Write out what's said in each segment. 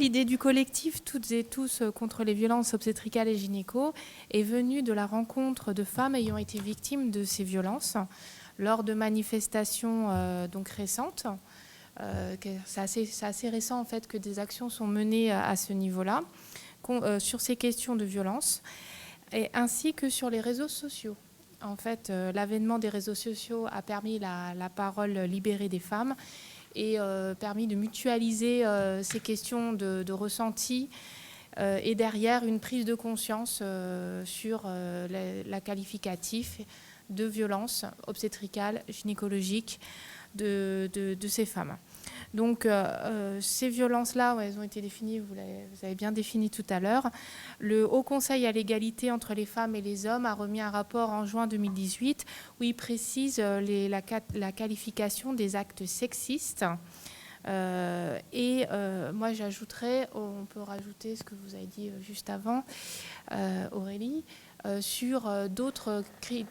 L'idée du collectif Toutes et tous contre les violences obstétricales et gynéco est venue de la rencontre de femmes ayant été victimes de ces violences lors de manifestations donc récentes. C'est assez récent en fait que des actions sont menées à ce niveau-là sur ces questions de violence, ainsi que sur les réseaux sociaux. En fait, l'avènement des réseaux sociaux a permis la parole libérée des femmes et permis de mutualiser ces questions de ressenti et derrière une prise de conscience sur la qualificatif de violence obstétricale, gynécologique de ces femmes. Donc ces violences-là, elles ont été définies, vous avez bien défini tout à l'heure. Le Haut Conseil à l'égalité entre les femmes et les hommes a remis un rapport en juin 2018 où il précise la qualification des actes sexistes. Moi j'ajouterais, on peut rajouter ce que vous avez dit juste avant, Aurélie, sur d'autres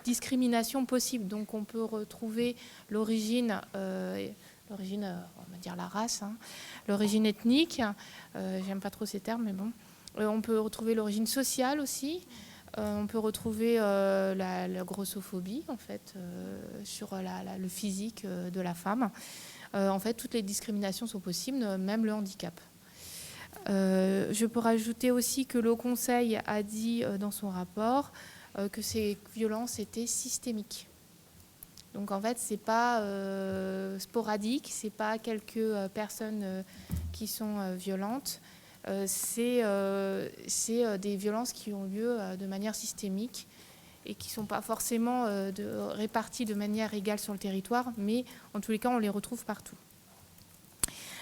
discriminations possibles. Donc on peut retrouver l'origine, on va dire la race, l'origine ethnique, j'aime pas trop ces termes, mais bon. On peut retrouver l'origine sociale aussi. On peut retrouver la grossophobie, en fait, sur le physique de la femme. En fait, toutes les discriminations sont possibles, même le handicap. Je peux rajouter aussi que le Haut Conseil a dit dans son rapport que ces violences étaient systémiques. Donc en fait, c'est pas sporadique, c'est pas quelques personnes qui sont violentes. C'est des violences qui ont lieu de manière systémique et qui ne sont pas forcément réparties de manière égale sur le territoire, mais en tous les cas, on les retrouve partout.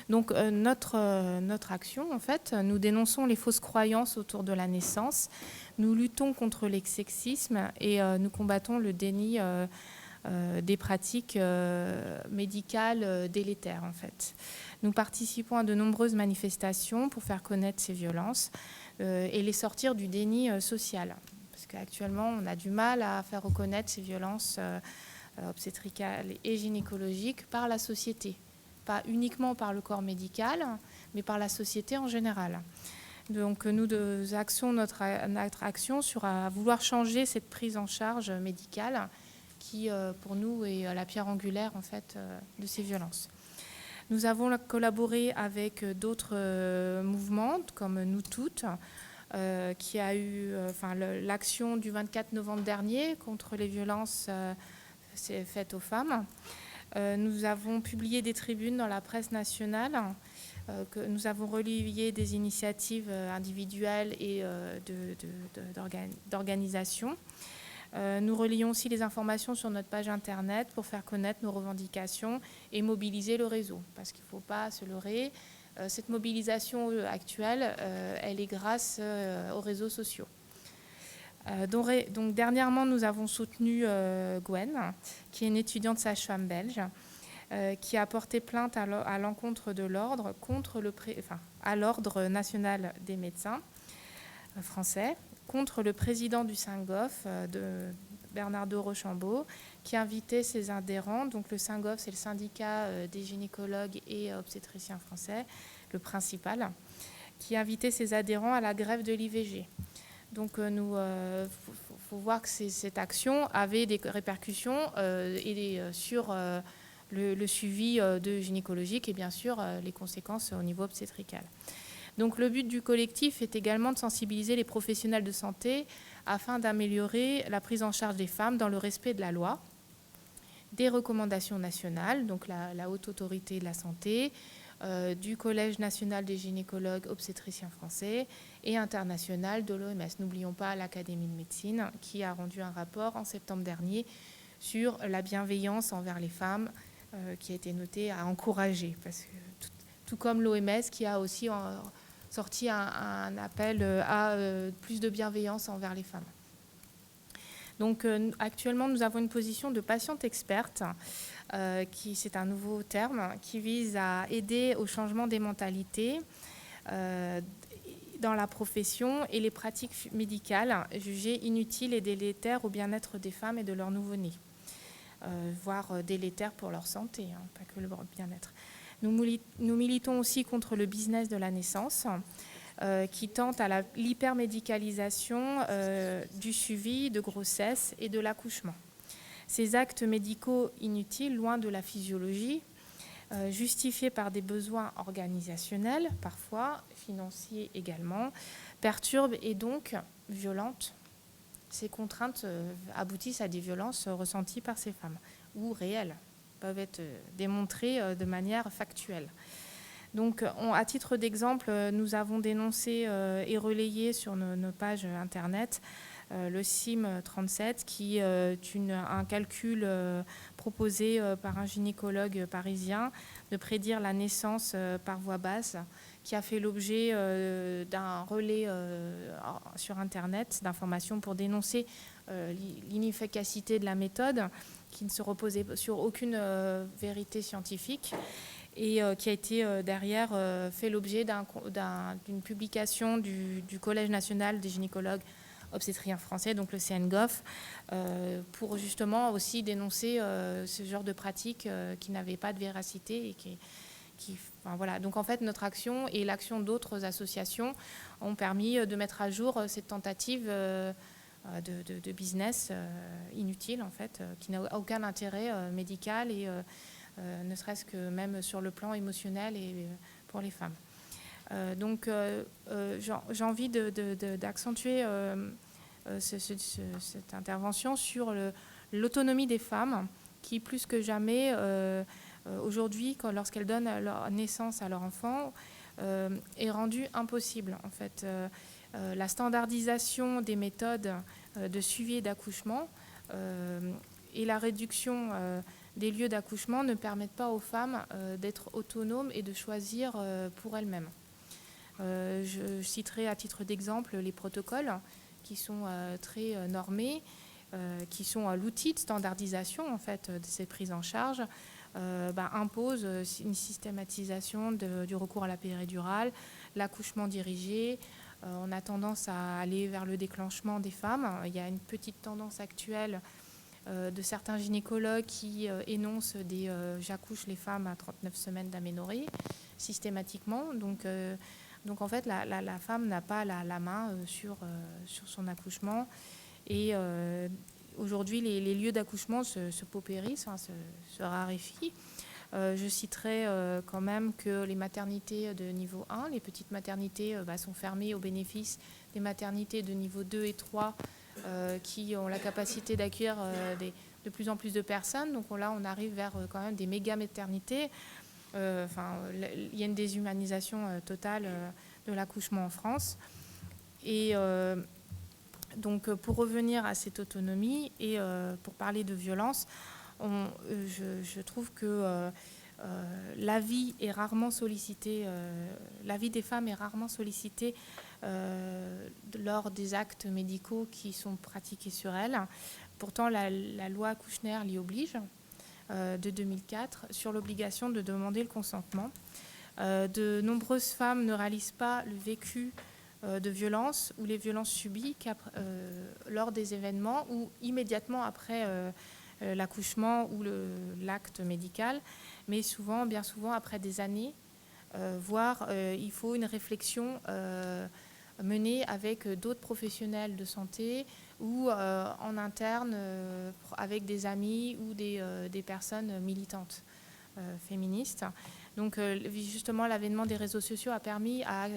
Donc notre action, en fait, nous dénonçons les fausses croyances autour de la naissance, nous luttons contre les sexismes et nous combattons le déni des pratiques médicales délétères, en fait. Nous participons à de nombreuses manifestations pour faire connaître ces violences et les sortir du déni social. Parce qu'actuellement, on a du mal à faire reconnaître ces violences obstétricales et gynécologiques par la société. Pas uniquement par le corps médical, mais par la société en général. Donc nous axons notre action sur à vouloir changer cette prise en charge médicale qui, pour nous, est la pierre angulaire en fait, de ces violences. Nous avons collaboré avec d'autres mouvements, comme Nous Toutes, qui a eu l'action du 24 novembre dernier contre les violences faites aux femmes. Nous avons publié des tribunes dans la presse nationale, nous avons relayé des initiatives individuelles et d'organisations. Nous relayons aussi les informations sur notre page internet pour faire connaître nos revendications et mobiliser le réseau. Parce qu'il ne faut pas se leurrer, cette mobilisation actuelle, elle est grâce aux réseaux sociaux. Donc dernièrement, nous avons soutenu Gwen, qui est une étudiante sage-femme belge, qui a porté plainte à l'encontre de l'ordre à l'Ordre national des médecins français, contre le président du SINGOF, Bernardo Rochambeau, qui a invité ses adhérents. Donc le SINGOF, c'est le syndicat des gynécologues et obstétriciens français, le principal, qui a invité ses adhérents à la grève de l'IVG. Donc faut voir que cette action avait des répercussions sur le suivi de gynécologique et bien sûr les conséquences au niveau obstétrical. Donc le but du collectif est également de sensibiliser les professionnels de santé afin d'améliorer la prise en charge des femmes dans le respect de la loi, des recommandations nationales, donc la Haute Autorité de la Santé, du Collège national des gynécologues obstétriciens français et international de l'OMS. N'oublions pas l'Académie de médecine qui a rendu un rapport en septembre dernier sur la bienveillance envers les femmes qui a été noté à encourager, parce que tout comme l'OMS qui a aussi sorti un appel à plus de bienveillance envers les femmes. Donc actuellement, nous avons une position de patiente experte, c'est un nouveau terme, qui vise à aider au changement des mentalités dans la profession et les pratiques médicales jugées inutiles et délétères au bien-être des femmes et de leurs nouveau-nés, voire délétères pour leur santé, pas que le bien-être. Nous militons aussi contre le business de la naissance, qui tente à l'hypermédicalisation du suivi de grossesse et de l'accouchement. Ces actes médicaux inutiles, loin de la physiologie, justifiés par des besoins organisationnels, parfois financiers également, perturbent et donc violentent. Ces contraintes aboutissent à des violences ressenties par ces femmes, ou réelles, peuvent être démontrées de manière factuelle. Donc, à titre d'exemple, nous avons dénoncé et relayé sur nos pages Internet le CIM 37, qui est un calcul proposé par un gynécologue parisien de prédire la naissance par voie basse, qui a fait l'objet d'un relais sur Internet d'informations pour dénoncer l'inefficacité de la méthode, qui ne se reposait sur aucune vérité scientifique, et qui a été derrière fait l'objet d'une publication du Collège national des gynécologues obstétriciens français, donc le CNGOF, pour justement aussi dénoncer ce genre de pratiques qui n'avaient pas de véracité et voilà. Donc en fait, notre action et l'action d'autres associations ont permis de mettre à jour cette tentative de business inutile, en fait, qui n'a aucun intérêt médical et ne serait-ce que même sur le plan émotionnel et pour les femmes. Donc j'ai envie d'accentuer cette intervention sur l'autonomie des femmes qui, plus que jamais, aujourd'hui, lorsqu'elles donnent leur naissance à leur enfant, est rendue impossible. En fait, la standardisation des méthodes de suivi et d'accouchement et la réduction des lieux d'accouchement ne permettent pas aux femmes d'être autonomes et de choisir pour elles-mêmes. Je citerai à titre d'exemple les protocoles qui sont très normés, qui sont l'outil de standardisation en fait, de ces prises en charge, imposent une systématisation du recours à la péridurale, l'accouchement dirigé. On a tendance à aller vers le déclenchement des femmes. Il y a une petite tendance actuelle de certains gynécologues qui énoncent des j'accouche les femmes à 39 semaines d'aménorrhée systématiquement. Donc en fait, la femme n'a pas la main sur son accouchement. Et aujourd'hui, les lieux d'accouchement se paupérisent, se raréfient. Je citerai quand même que les maternités de niveau 1, les petites maternités, sont fermées au bénéfice des maternités de niveau 2 et 3 qui ont la capacité d'accueillir de plus en plus de personnes. Donc là, on arrive vers quand même des méga-maternités. Il y a une déshumanisation totale de l'accouchement en France. Et donc, pour revenir à cette autonomie et pour parler de violence, je trouve que l'avis est rarement sollicité, l'avis des femmes est rarement sollicité lors des actes médicaux qui sont pratiqués sur elles. Pourtant, la loi Kouchner l'y oblige, de 2004, sur l'obligation de demander le consentement. De nombreuses femmes ne réalisent pas le vécu de violences ou les violences subies lors des événements ou immédiatement après l'accouchement ou l'acte médical, mais bien souvent après des années, voire il faut une réflexion menée avec d'autres professionnels de santé ou en interne avec des amis ou des personnes militantes féministes. Donc justement, l'avènement des réseaux sociaux a permis à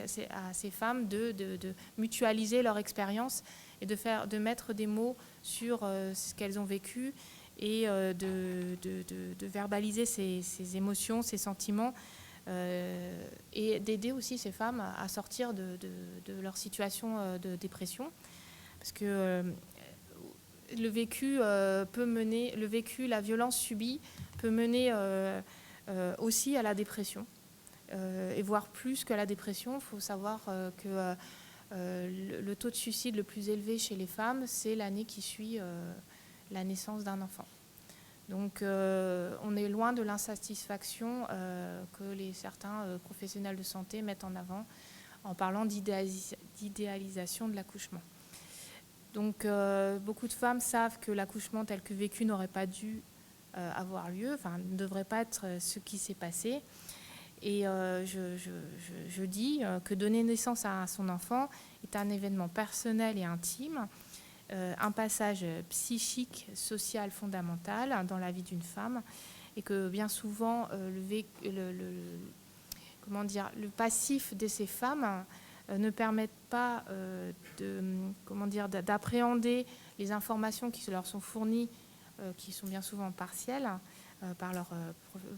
ces femmes de mutualiser leur expérience et de mettre des mots sur ce qu'elles ont vécu et de verbaliser ces émotions, ces sentiments et d'aider aussi ces femmes à sortir de leur situation de dépression. Parce que le vécu, la violence subie peut mener aussi à la dépression, et voire plus que la dépression. Il faut savoir que le taux de suicide le plus élevé chez les femmes, c'est l'année qui suit la naissance d'un enfant. Donc on est loin de l'insatisfaction que certains professionnels de santé mettent en avant en parlant d'idéalisation de l'accouchement. Donc beaucoup de femmes savent que l'accouchement tel que vécu n'aurait pas dû avoir lieu, ne devrait pas être ce qui s'est passé. Et je dis que donner naissance à son enfant est un événement personnel et intime, un passage psychique, social, fondamental dans la vie d'une femme, et que bien souvent le passif de ces femmes ne permettent pas d'appréhender les informations qui leur sont fournies, qui sont bien souvent partielles par leurs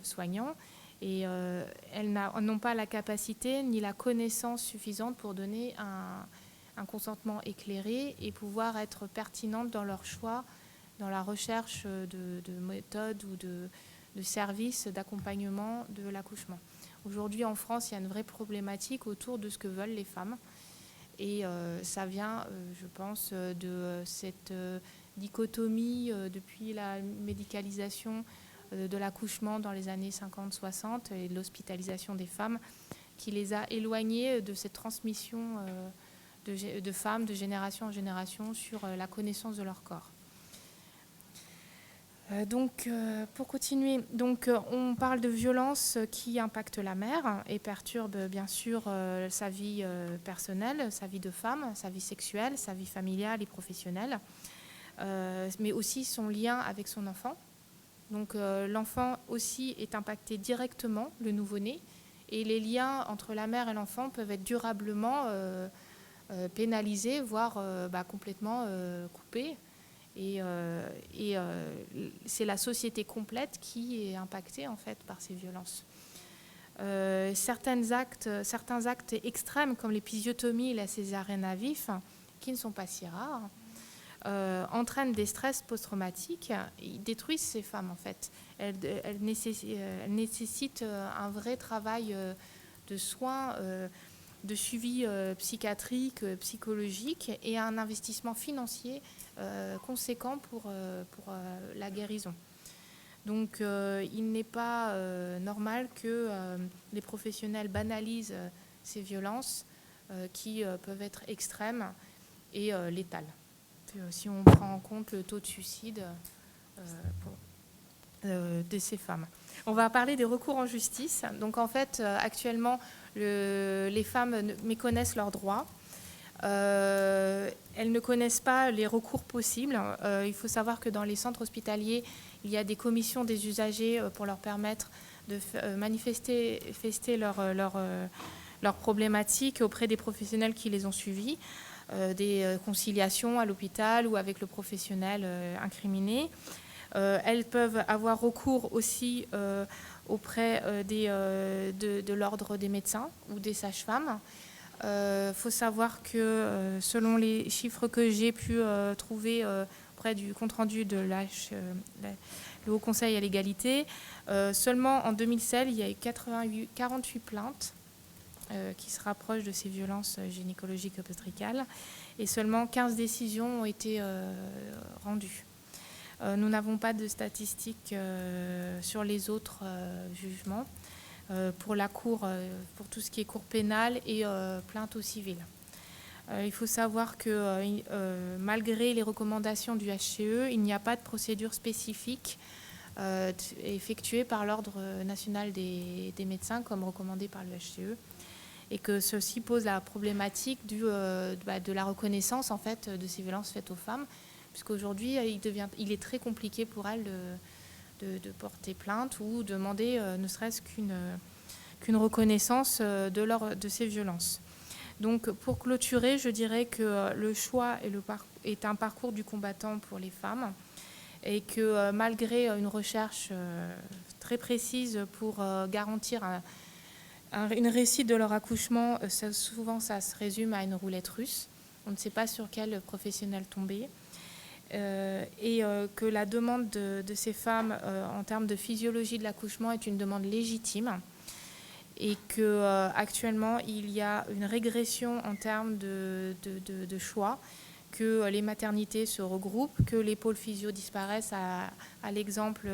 soignants, et elles n'ont pas la capacité ni la connaissance suffisante pour donner un consentement éclairé et pouvoir être pertinentes dans leur choix, dans la recherche de méthodes ou de services d'accompagnement de l'accouchement. Aujourd'hui, en France, il y a une vraie problématique autour de ce que veulent les femmes. Et ça vient, je pense, de cette dichotomie depuis la médicalisation de l'accouchement dans les années 50-60 et de l'hospitalisation des femmes qui les a éloignées de cette transmission de femmes de génération en génération sur la connaissance de leur corps. Donc, pour continuer, on parle de violences qui impactent la mère et perturbent bien sûr sa vie personnelle, sa vie de femme, sa vie sexuelle, sa vie familiale et professionnelle, mais aussi son lien avec son enfant. Donc l'enfant aussi est impacté directement, le nouveau-né, et les liens entre la mère et l'enfant peuvent être durablement pénalisés, voire complètement coupés. Et c'est la société complète qui est impactée en fait par ces violences. Certains actes extrêmes comme l'épisiotomie et la césarienne à vif, qui ne sont pas si rares, entraînent des stress post-traumatiques. Ils détruisent ces femmes en fait. Elles nécessitent un vrai travail de soins, de suivi psychiatrique, psychologique et un investissement financier conséquent pour la guérison. Donc il n'est pas normal que les professionnels banalisent ces violences qui peuvent être extrêmes et létales. Si on prend en compte le taux de suicide de ces femmes. On va parler des recours en justice. Donc en fait, actuellement, les femmes méconnaissent leurs droits. Elles ne connaissent pas les recours possibles. Il faut savoir que dans les centres hospitaliers, il y a des commissions des usagers pour leur permettre de manifester leurs problématiques auprès des professionnels qui les ont suivis, des conciliations à l'hôpital ou avec le professionnel incriminé. Elles peuvent avoir recours aussi auprès de l'ordre des médecins ou des sages-femmes. Faut savoir que selon les chiffres que j'ai pu trouver auprès du compte-rendu de le Haut Conseil à l'égalité, seulement en 2016, il y a eu 48 plaintes qui se rapprochent de ces violences gynécologiques obstétricales et seulement 15 décisions ont été rendues. Nous n'avons pas de statistiques sur les autres jugements pour la cour, pour tout ce qui est cour pénale et plainte au civil. Il faut savoir que malgré les recommandations du HCE, il n'y a pas de procédure spécifique effectuée par l'Ordre national des médecins comme recommandé par le HCE et que ceci pose la problématique de la reconnaissance en fait, de ces violences faites aux femmes puisqu'aujourd'hui, il est très compliqué pour elles de porter plainte ou demander ne serait-ce qu'une reconnaissance de ces violences. Donc, pour clôturer, je dirais que le choix est un parcours du combattant pour les femmes et que malgré une recherche très précise pour garantir une réussite de leur accouchement, souvent ça se résume à une roulette russe. On ne sait pas sur quel professionnel tomber. Et que la demande de ces femmes en termes de physiologie de l'accouchement est une demande légitime et qu'actuellement il y a une régression en termes de choix, que les maternités se regroupent, que les pôles physio disparaissent à l'exemple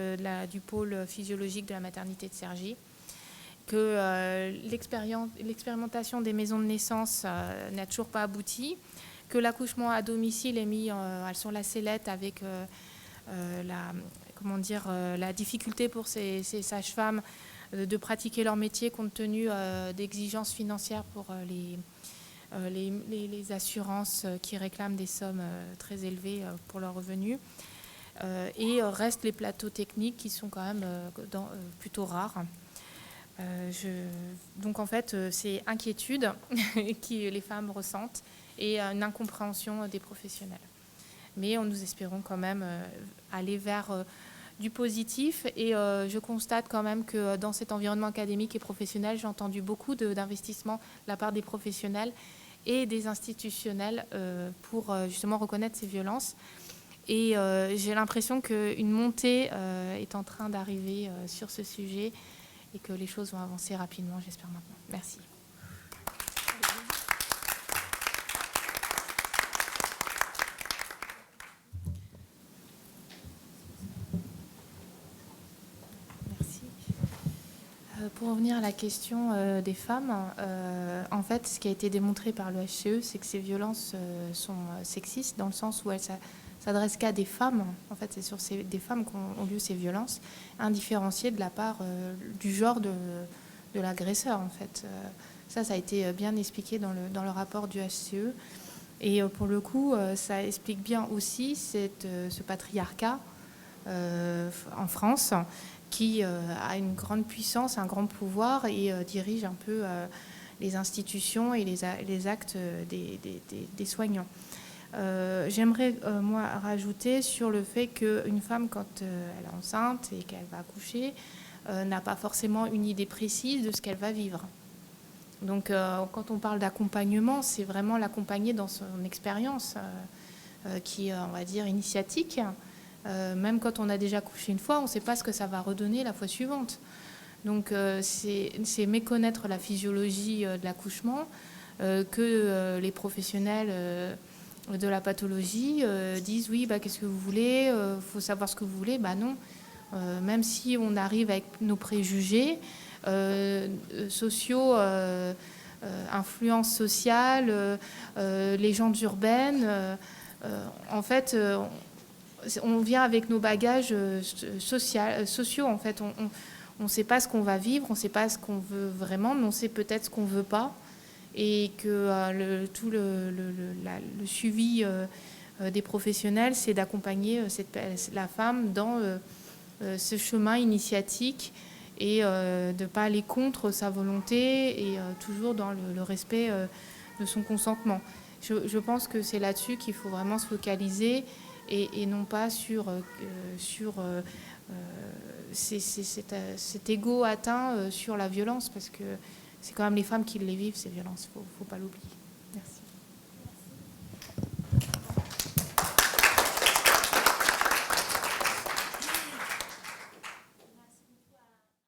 du pôle physiologique de la maternité de Cergy, que l'expérimentation des maisons de naissance n'a toujours pas abouti, que l'accouchement à domicile est mis sur la sellette avec la difficulté pour ces sages-femmes de pratiquer leur métier compte tenu d'exigences financières pour les assurances qui réclament des sommes très élevées pour leurs revenus. Et restent les plateaux techniques qui sont quand même plutôt rares. Donc en fait, c'est inquiétude que les femmes ressentent et une incompréhension des professionnels. Mais nous espérons quand même aller vers du positif et je constate quand même que dans cet environnement académique et professionnel, j'ai entendu beaucoup d'investissements de la part des professionnels et des institutionnels pour justement reconnaître ces violences. Et j'ai l'impression qu'une montée est en train d'arriver sur ce sujet et que les choses vont avancer rapidement, j'espère maintenant. Merci. Merci. Pour revenir à la question des femmes, en fait, ce qui a été démontré par le HCE, c'est que ces violences sont sexistes dans le sens où elles s'adressent qu'à des femmes. En fait, c'est sur des femmes qu'ont lieu ces violences, indifférenciées de la part du genre de l'agresseur, en fait. Ça a été bien expliqué dans le rapport du HCE. Et pour le coup, ça explique bien aussi ce patriarcat en France qui a une grande puissance, un grand pouvoir et dirige un peu les institutions et les actes des soignants. J'aimerais, moi, rajouter sur le fait qu'une femme, quand elle est enceinte et qu'elle va accoucher, n'a pas forcément une idée précise de ce qu'elle va vivre. Donc, quand on parle d'accompagnement, c'est vraiment l'accompagner dans son expérience qui est, on va dire, initiatique. Même quand on a déjà accouché une fois, on ne sait pas ce que ça va redonner la fois suivante. Donc, c'est méconnaître la physiologie de l'accouchement que les professionnels de la pathologie disent oui, qu'est-ce que vous voulez, faut savoir ce que vous voulez. Non, même si on arrive avec nos préjugés sociaux, influences sociales, légendes urbaines, en fait, on vient avec nos bagages sociaux. En fait, on ne sait pas ce qu'on va vivre, on ne sait pas ce qu'on veut vraiment, mais on sait peut-être ce qu'on ne veut pas. Et que tout le suivi des professionnels, c'est d'accompagner la femme dans ce chemin initiatique et de ne pas aller contre sa volonté et toujours dans le respect de son consentement. Je pense que c'est là-dessus qu'il faut vraiment se focaliser et non pas sur cet ego atteint sur la violence, parce que c'est quand même les femmes qui les vivent, ces violences, il ne faut pas l'oublier. Merci.